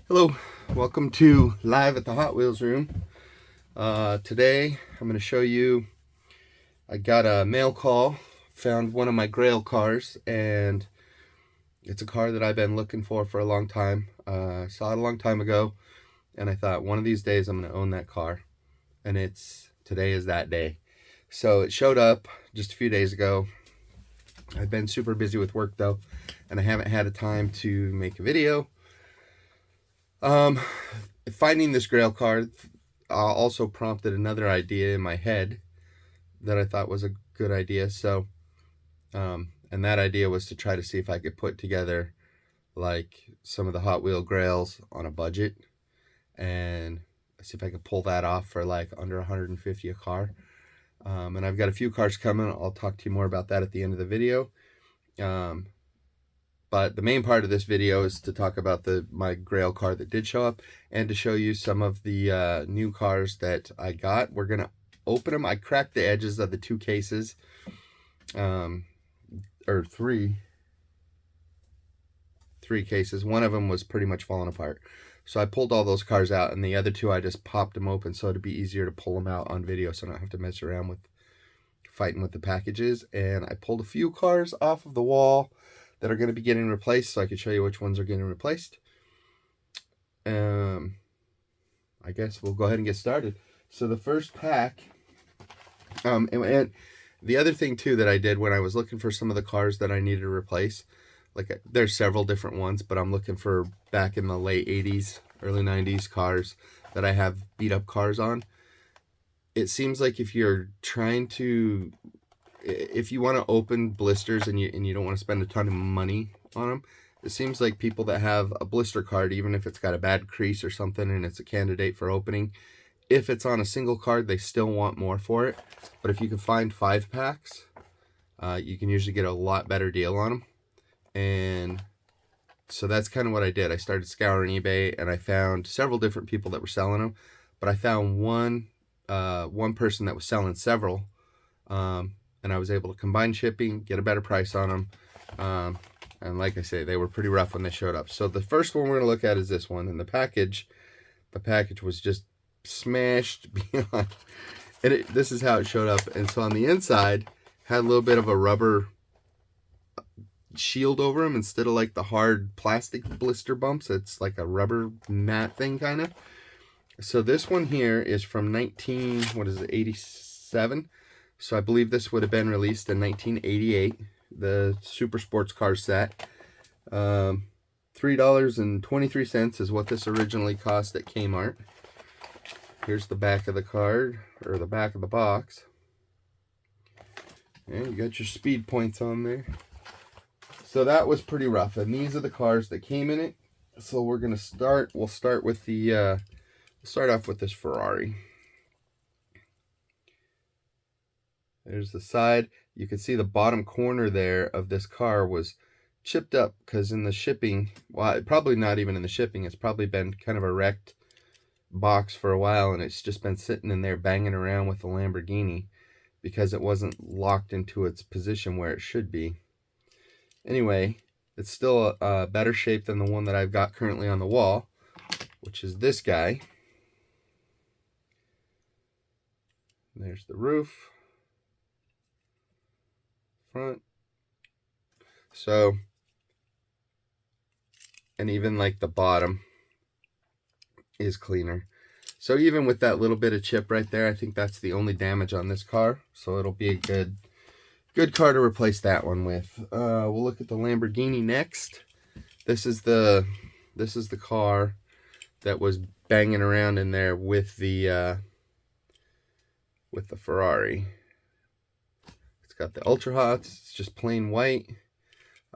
Hello, welcome to Live at the Hot Wheels room. Today I'm going to show you, I got a mail call, found one of my grail cars, and it's a car that I've been looking for a long time. Saw it a long time ago, and I thought one of these days I'm going to own that car, and today is that day. So it showed up just a few days ago. I've been super busy with work though, and I haven't had a time to make a video. Finding this grail car also prompted another idea in my head that I thought was a good idea. So, and that idea was to try to see if I could put together like some of the Hot Wheel grails on a budget and see if I could pull that off for like under 150 a car. And I've got a few cars coming. I'll talk to you more about that at the end of the video. But the main part of this video is to talk about my grail car that did show up and to show you some of the new cars that I got. We're going to open them. I cracked the edges of the two cases, or three cases. One of them was pretty much falling apart. So I pulled all those cars out, and the other two I just popped them open so it'd be easier to pull them out on video so I don't have to mess around with fighting with the packages. And I pulled a few cars off of the wall that are going to be getting replaced, so I can show you which ones are getting replaced. I guess we'll go ahead and get started. So the first pack, and the other thing too that I did when I was looking for some of the cars that I needed to replace, like there's several different ones, but I'm looking for back in the late 80s, early 90s cars that I have beat up cars on. It seems like if you're trying to, if you want to open blisters and you don't want to spend a ton of money on them, it seems like people that have a blister card, even if it's got a bad crease or something and it's a candidate for opening, if it's on a single card, they still want more for it. But if you can find 5-packs, you can usually get a lot better deal on them. And so that's kind of what I did. I started scouring eBay, and I found several different people that were selling them. But I found one person that was selling several, and I was able to combine shipping, get a better price on them. And like I say, they were pretty rough when they showed up. So the first one we're going to look at is this one. And the package was just smashed beyond. And this is how it showed up. And so on the inside, had a little bit of a rubber shield over them instead of like the hard plastic blister bumps. It's like a rubber mat thing kind of. So this one here is from 87. So I believe this would have been released in 1988, the Super Sports Car set. $3.23 is what this originally cost at Kmart. Here's the back of the card, or the back of the box. And you got your speed points on there. So that was pretty rough, and these are the cars that came in it. So we're gonna start. We'll start with the. We'll start off with this Ferrari. There's the side. You can see the bottom corner there of this car was chipped up because in the shipping, well, probably not even in the shipping, it's probably been kind of a wrecked box for a while, and it's just been sitting in there banging around with the Lamborghini because it wasn't locked into its position where it should be. Anyway, it's still a better shape than the one that I've got currently on the wall, which is this guy. There's the roof. Front. So, and even like the bottom is cleaner. So even with that little bit of chip right there, I think that's the only damage on this car. So it'll be a good car to replace that one with. We'll look at the Lamborghini next. This is the car that was banging around in there with the Ferrari. It's got the Ultra Hots. It's just plain white.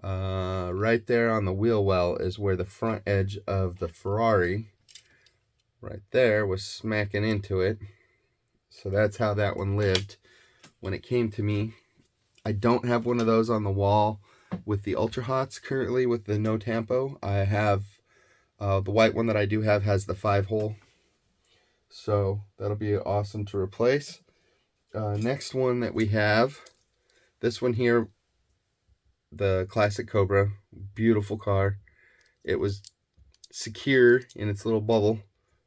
Right there on the wheel well is where the front edge of the Ferrari right there was smacking into it. So that's how that one lived when it came to me. I don't have one of those on the wall with the Ultra Hots currently with the no tampo. I have the white one that I do have has the 5-hole. So that'll be awesome to replace. Next one that we have, this one here, the Classic Cobra, beautiful car. It was secure in its little bubble,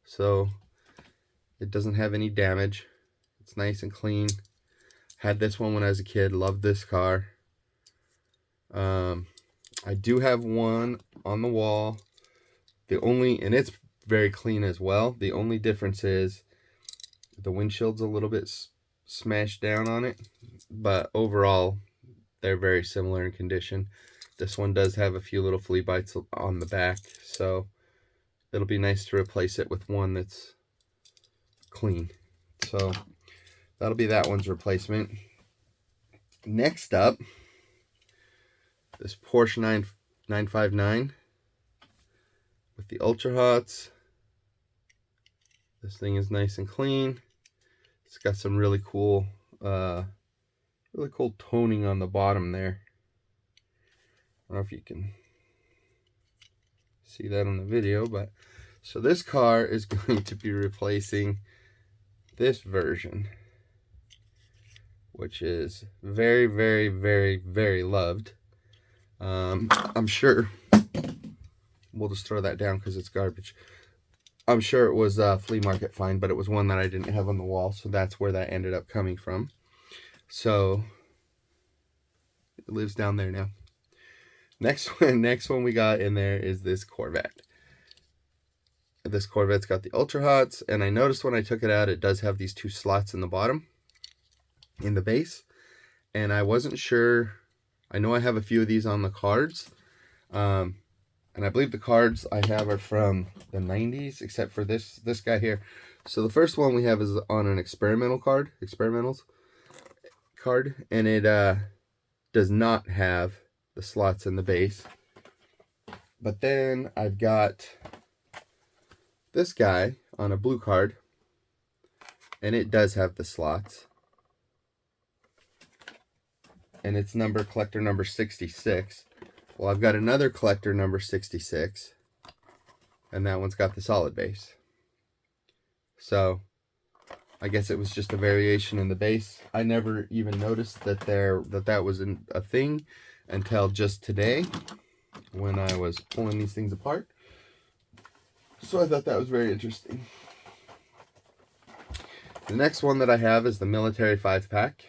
so it doesn't have any damage. It's nice and clean. Had this one when I was a kid. Loved this car. I do have one on the wall. And it's very clean as well. The only difference is the windshield's a little bit smashed down on it, but overall they're very similar in condition. This one does have a few little flea bites on the back, so it'll be nice to replace it with one that's clean. So that'll be that one's replacement. Next up, this Porsche 959 with the Ultra Hots. This thing is nice and clean. It's got some really cool toning on the bottom there. I don't know if you can see that on the video, but so this car is going to be replacing this version, which is very, very, very, very loved. I'm sure we'll just throw that down because it's garbage. I'm sure it was a flea market find, but it was one that I didn't have on the wall, so that's where that ended up coming from. So it lives down there now. Next one we got in there is this Corvette. This Corvette's got the Ultra Hots, and I noticed when I took it out, it does have these two slots in the bottom, in the base, and I wasn't sure. I know I have a few of these on the cards, and I believe the cards I have are from the 90s, except for this guy here. So the first one we have is on an experimentals card, and it does not have the slots in the base. But then I've got this guy on a blue card, and it does have the slots, and it's collector number 66. Well, I've got another collector number 66, and that one's got the solid base. So I guess it was just a variation in the base. I never even noticed that that was a thing until just today when I was pulling these things apart. So I thought that was very interesting. The next one that I have is the military 5-pack.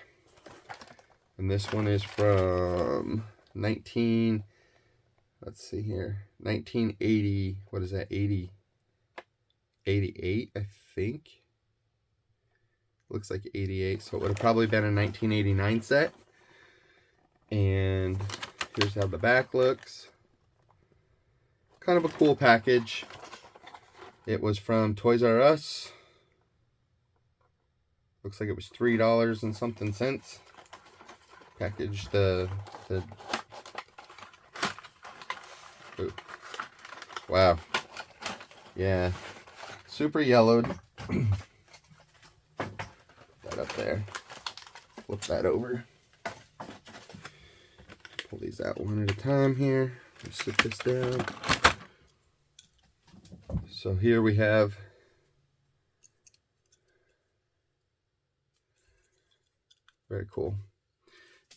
And this one is from 1980, what is that, 88, I think. Looks like 88, so it would have probably been a 1989 set. And here's how the back looks. Kind of a cool package. It was from Toys R Us. Looks like it was $3 and something cents. Package ooh. Wow. Yeah. Super yellowed. Put that up there. Flip that over. Pull these out one at a time here. Let's sit this down. So here we have very cool.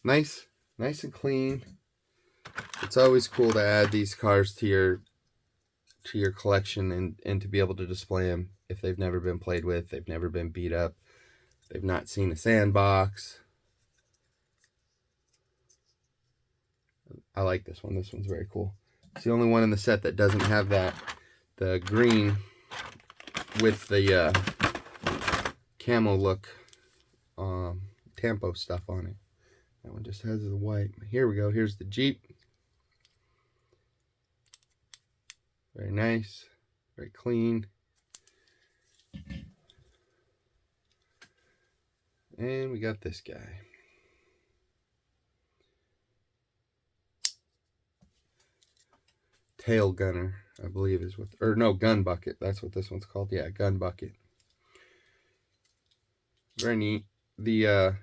Nice and clean. It's always cool to add these cars to your collection and to be able to display them if they've never been played with, they've never been beat up, they've not seen a sandbox. I like this one. This one's very cool. It's the only one in the set that doesn't have the green with the camo look tampo stuff on it. That one just has the white. Here we go. Here's the Jeep. Very nice. Very clean. And we got this guy. Tail gunner, I believe is what, or no, gun bucket. That's what this one's called. Yeah, gun bucket. Very neat. The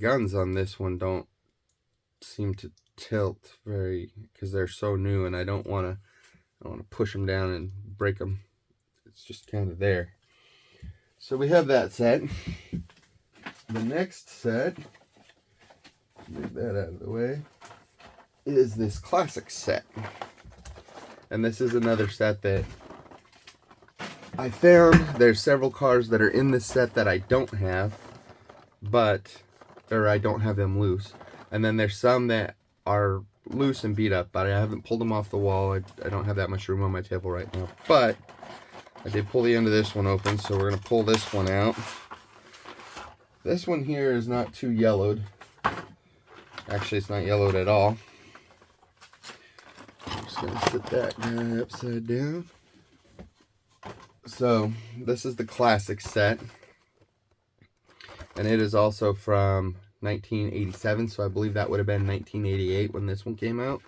guns on this one don't seem to tilt very, because they're so new, and I don't want to push them down and break them. It's just kind of there. So we have that set. The next set, move that out of the way, is this classic set. And this is another set that I found. There's several cars that are in this set that I don't have, or I don't have them loose. And then there's some that are loose and beat up, but I haven't pulled them off the wall. I don't have that much room on my table right now. But I did pull the end of this one open, so we're going to pull this one out. This one here is not too yellowed. Actually, it's not yellowed at all. I'm just going to sit that guy upside down. So, this is the classic set. And it is also from 1987, so I believe that would have been 1988 when this one came out.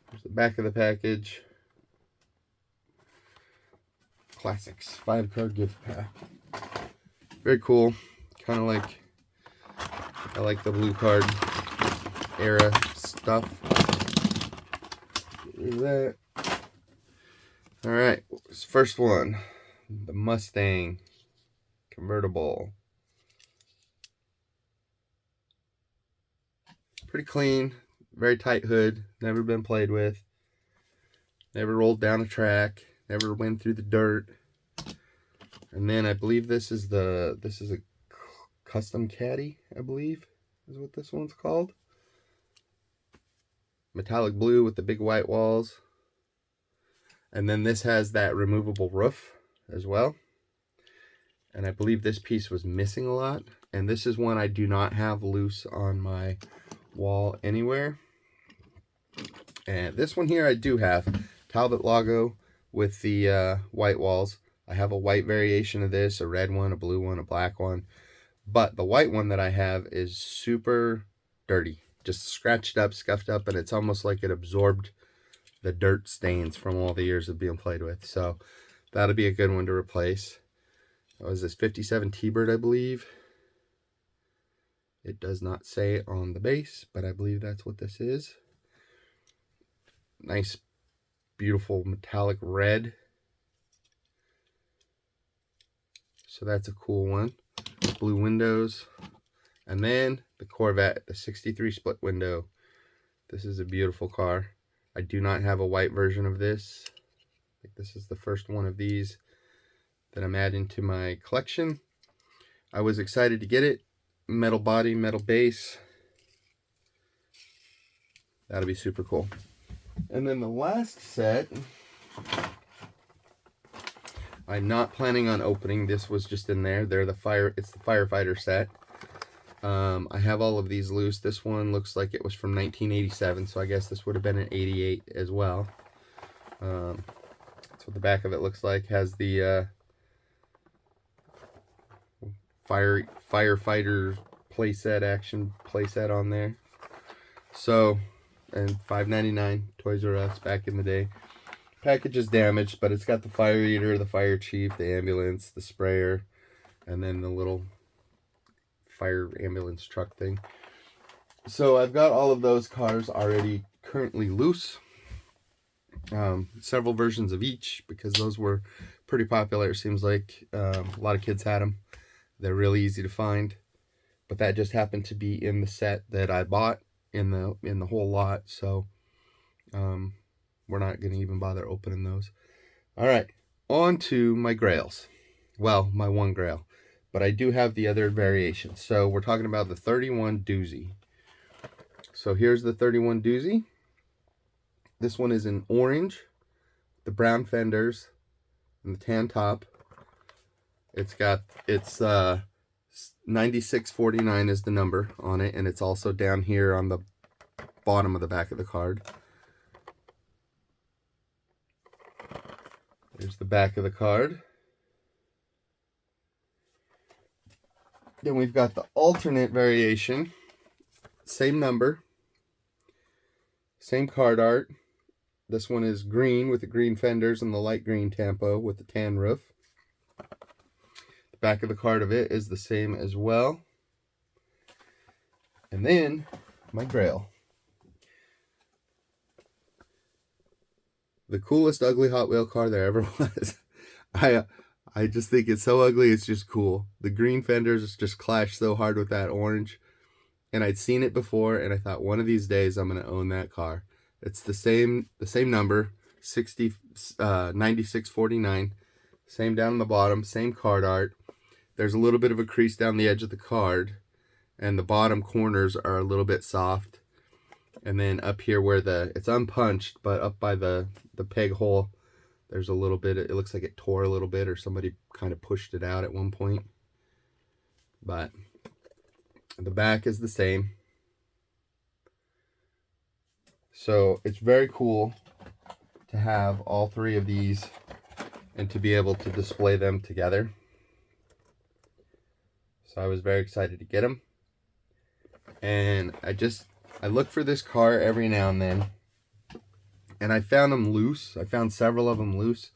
There's the back of the package. Classics, 5-card gift pack. Very cool. Kind of like, I like the blue card era stuff. There's that. Alright, first one. The Mustang convertible. Pretty clean, very tight hood, never been played with. Never rolled down a track, never went through the dirt. And then I believe this is a custom caddy, I believe is what this one's called. Metallic blue with the big white walls. And then this has that removable roof as well. And I believe this piece was missing a lot. And this is one I do not have loose on my wall anywhere. And this one here I do have. Talbot logo with the white walls. I have a white variation of this, a red one, a blue one, a black one. But the white one that I have is super dirty. Just scratched up, scuffed up, and it's almost like it absorbed the dirt stains from all the years of being played with. So that'll be a good one to replace. That was this 57 T-Bird, I believe. It does not say on the base, but I believe that's what this is. Nice, beautiful metallic red. So that's a cool one. Blue windows. And then the Corvette, the 63 split window. This is a beautiful car. I do not have a white version of this. I think this is the first one of these that I'm adding to my collection. I was excited to get it. Metal body, metal base. That'll be super cool. And then the last set, I'm not planning on opening. This was just in there. It's the firefighter set. I have all of these loose. This one looks like it was from 1987, so I guess this would have been an 88 as well. That's what the back of it looks like. Has the firefighter playset, action playset on there. So, and $5.99 Toys R Us back in the day. Package is damaged, but it's got the fire eater, the fire chief, the ambulance, the sprayer, and then the little fire ambulance truck thing. So I've got all of those cars already currently loose. Several versions of each, because those were pretty popular. It seems like a lot of kids had them. They're really easy to find, but that just happened to be in the set that I bought in the whole lot. So we're not going to even bother opening those. All right, on to my grails. Well, my one grail, but I do have the other variations. So we're talking about the 31 doozie. So here's the 31 doozie. This one is in orange, the brown fenders, and the tan top. It's 9649 is the number on it, and it's also down here on the bottom of the back of the card. There's the back of the card. Then we've got the alternate variation. Same number. Same card art. This one is green with the green fenders and the light green tampo with the tan roof. The back of the card of it is the same as well. And then my grail. The coolest ugly Hot Wheel car there ever was. I just think it's so ugly, it's just cool. The green fenders just clash so hard with that orange. And I'd seen it before, and I thought one of these days I'm going to own that car. It's the same number, 9649. Same down the bottom, same card art. There's a little bit of a crease down the edge of the card, and the bottom corners are a little bit soft. And then up here where it's unpunched, but up by the peg hole, there's a little bit, it looks like it tore a little bit, or somebody kind of pushed it out at one point. But the back is the same. So it's very cool to have all three of these and to be able to display them together. So I was very excited to get them. And I look for this car every now and then. And I found them loose. I found several of them loose,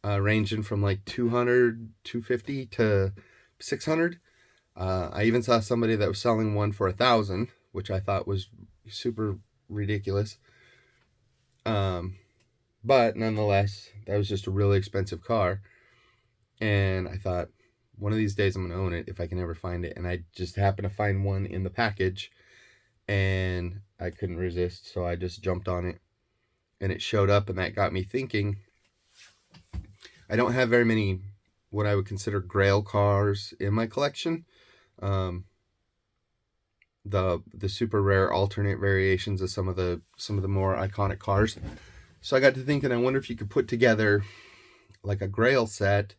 ranging from like 200, 250 to 600. I even saw somebody that was selling one for 1,000, which I thought was super ridiculous. But nonetheless, that was just a really expensive car. And I thought, one of these days I'm going to own it if I can ever find it. And I just happened to find one in the package, and I couldn't resist, so I just jumped on it. And it showed up, and that got me thinking. I don't have very many what I would consider grail cars in my collection. The super rare alternate variations of some of the more iconic cars. So I got to thinking, I wonder if you could put together like a grail set,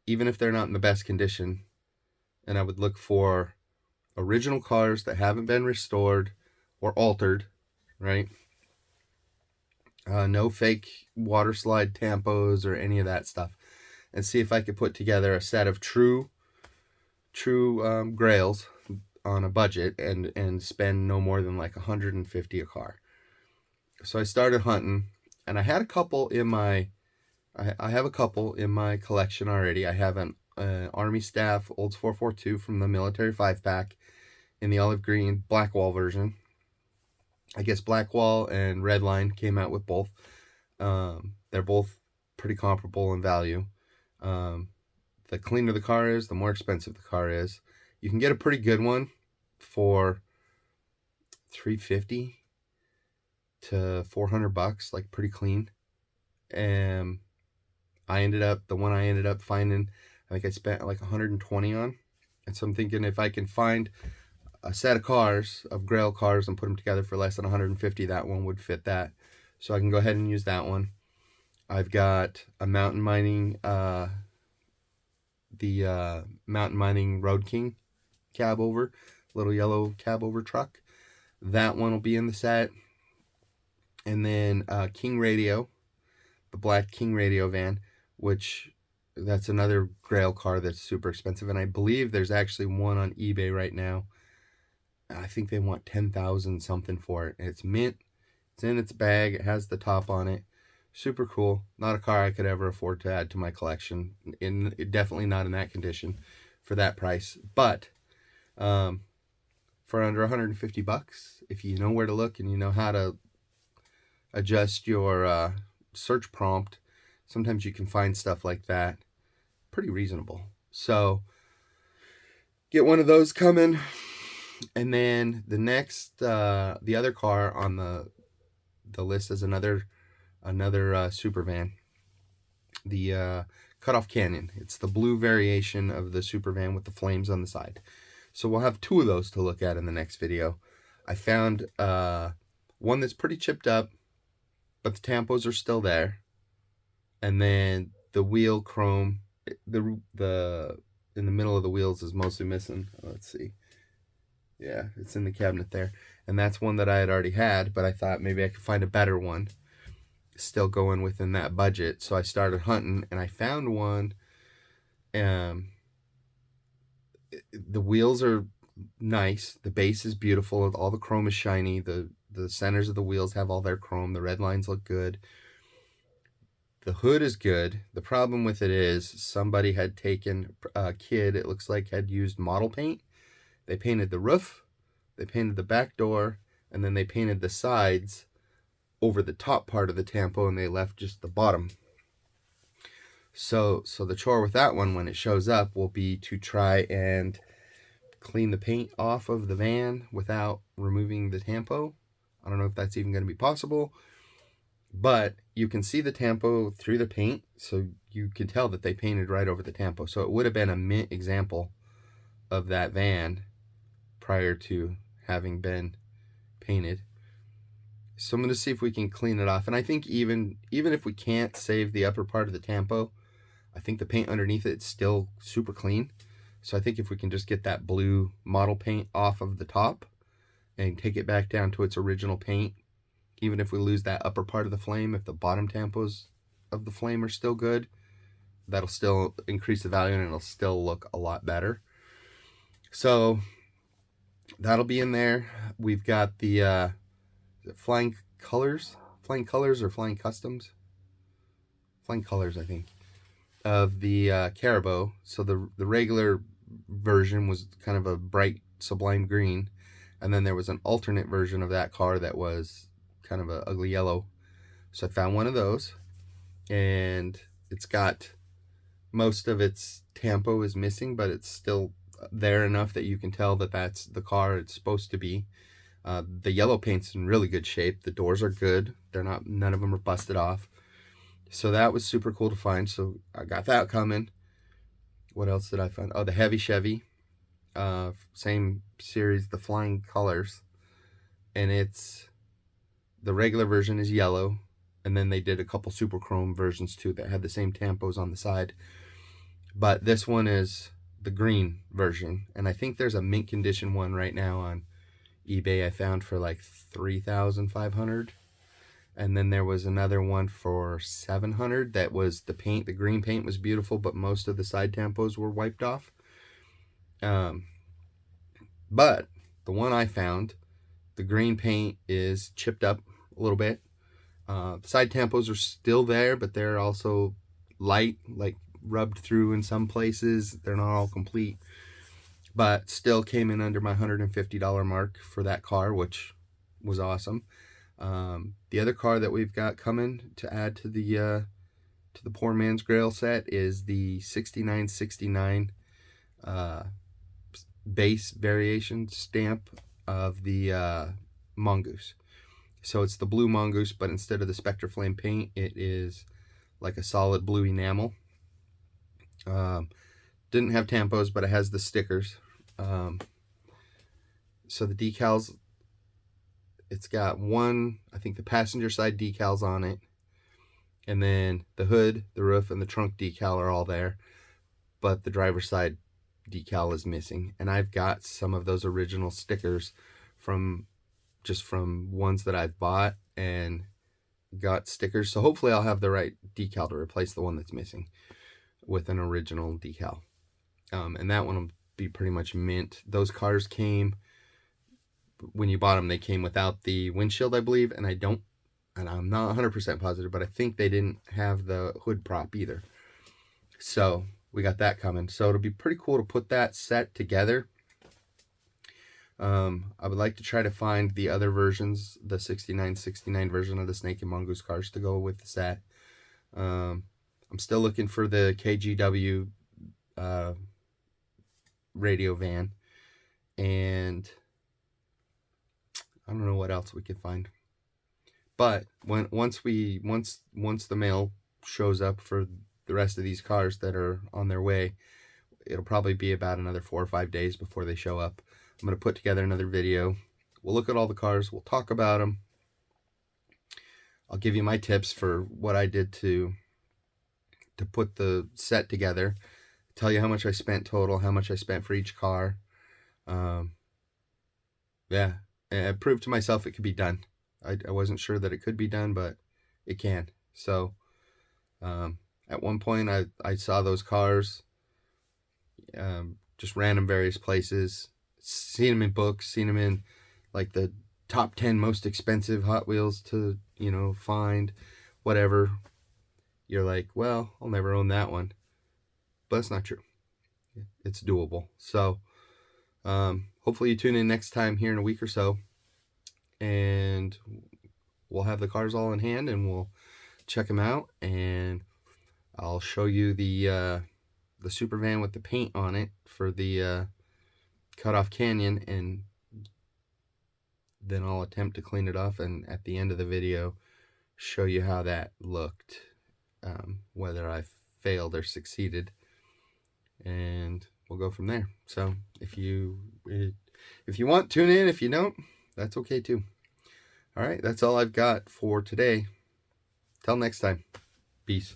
even if they're not in the best condition. And I would look for original cars that haven't been restored or altered, right? No fake water slide tampos or any of that stuff. And see if I could put together a set of true grails on a budget and spend no more than like $150 a car. So I started hunting, and I had a couple in my I have a couple in my collection already. I have an Army Staff Olds 442 from the military 5-pack in the olive green Blackwall version. I guess Blackwall and Redline came out with both. They're both pretty comparable in value. The cleaner the car is, the more expensive the car is. You can get a pretty good one for $350 to $400, like pretty clean. And the one I ended up finding, I think I spent like $120 on. And so I'm thinking, if I can find a set of cars, of grail cars, and put them together for less than $150, that one would fit that. So I can go ahead and use that one. I've got a mountain mining, mountain mining Road King cab over, little yellow cab over truck. That one will be in the set. And then King Radio, the black King Radio van, which that's another grail car that's super expensive. And I believe there's actually one on eBay right now. I think they want 10,000 something for it. It's mint. It's in its bag. It has the top on it. Super cool. Not a car I could ever afford to add to my collection. Definitely not in that condition for that price. But for under $150, if you know where to look and you know how to adjust your search prompt, sometimes you can find stuff like that pretty reasonable. So get one of those coming. And then the next, the other car on the list is another super van, the Cutoff Canyon. It's the blue variation of the super van with the flames on the side. So we'll have two of those to look at in the next video. I found one that's pretty chipped up, but the tampos are still there. And then the wheel chrome, in the middle of the wheels is mostly missing. Let's see. Yeah, it's in the cabinet there. And that's one that I had already had, but I thought maybe I could find a better one, still going within that budget. So I started hunting, and I found one. The wheels are nice. The base is beautiful. All the chrome is shiny. The centers of the wheels have all their chrome. The red lines look good. The hood is good. The problem with it is somebody had taken, a kid, it looks like, had used model paint. They painted the roof, they painted the back door, and then they painted the sides over the top part of the tampo, and they left just the bottom. So the chore with that one, when it shows up, will be to try and clean the paint off of the van without removing the tampo. I don't know if that's even going to be possible. but you can see the tampo through the paint, so you can tell that they painted right over the tampo. So it would have been a mint example of that van prior to having been painted. So I'm going to see if we can clean it off. And I think even if we can't save the upper part of the tampo, I think the paint underneath it's still super clean. So I think if we can just get that blue model paint off of the top and take it back down to its original paint, even if we lose that upper part of the flame, if the bottom tampos of the flame are still good, that'll still increase the value and it'll still look a lot better. So that'll be in there. We've got the Flying Colors or Flying Customs? Flying Colors, I think, of the Carabao. So the regular version was kind of a bright sublime green, and then there was an alternate version of that car that was kind of a ugly yellow. So I found one of those, and it's got most of its tampo is missing, but it's still there enough that you can tell that that's the car it's supposed to be. The yellow paint's in really good shape. The doors are good. None of them are busted off. So that was super cool to find. So I got that coming. What else did I find? Oh, the heavy Chevy. Same series, the Flying Colors. And the regular version is yellow. And then they did a couple super chrome versions too that had the same tampos on the side. But this one is the green version. And I think there's a mint condition one right now on eBay I found for like $3,500. And then there was another one for $700 that was the green paint was beautiful, but most of the side tampos were wiped off. But the one I found, the green paint is chipped up a little bit. The side tampos are still there, but they're also light, like rubbed through in some places. They're not all complete, but still came in under my $150 mark for that car, which was awesome. The other car that we've got coming to add to the poor man's grail set is the 6969 base variation stamp of the Mongoose. So it's the blue Mongoose, but instead of the Spectre Flame paint, it is like a solid blue enamel. Didn't have tampos, but it has the stickers. So the decals, it's got one, I think the passenger side decals on it, and then the hood, the roof, and the trunk decal are all there, but the driver's side decal is missing. And I've got some of those original stickers from ones that I've bought and got stickers. So hopefully I'll have the right decal to replace the one that's missing with an original decal. And that one will be pretty much mint. Those cars came, when you bought them, they came without the windshield, I believe, and I'm not 100% positive, but I think they didn't have the hood prop either. So we got that coming. So it'll be pretty cool to put that set together. I would like to try to find the other versions, the 6969 version of the Snake and Mongoose cars to go with the set. I'm still looking for the KGW radio van, and I don't know what else we could find. But once the mail shows up for the rest of these cars that are on their way, it'll probably be about another 4 or 5 days before they show up. I'm going to put together another video. We'll look at all the cars. We'll talk about them. I'll give you my tips for what I did to put the set together. Tell you how much I spent total, how much I spent for each car. Yeah, I proved to myself it could be done. I wasn't sure that it could be done, but it can. So at one point I saw those cars, just random various places, seen them in books, seen them in like the top 10 most expensive Hot Wheels to, find, whatever. You're like, well, I'll never own that one. But it's not true. It's doable. So hopefully you tune in next time here in a week or so, and we'll have the cars all in hand and we'll check them out, and I'll show you the super van with the paint on it for the Cutoff Canyon, and then I'll attempt to clean it off, and at the end of the video show you how that looked, whether I failed or succeeded, and we'll go from there. So if you want, tune in. If you don't, that's okay too. All right, that's all I've got for today. Till next time. Peace.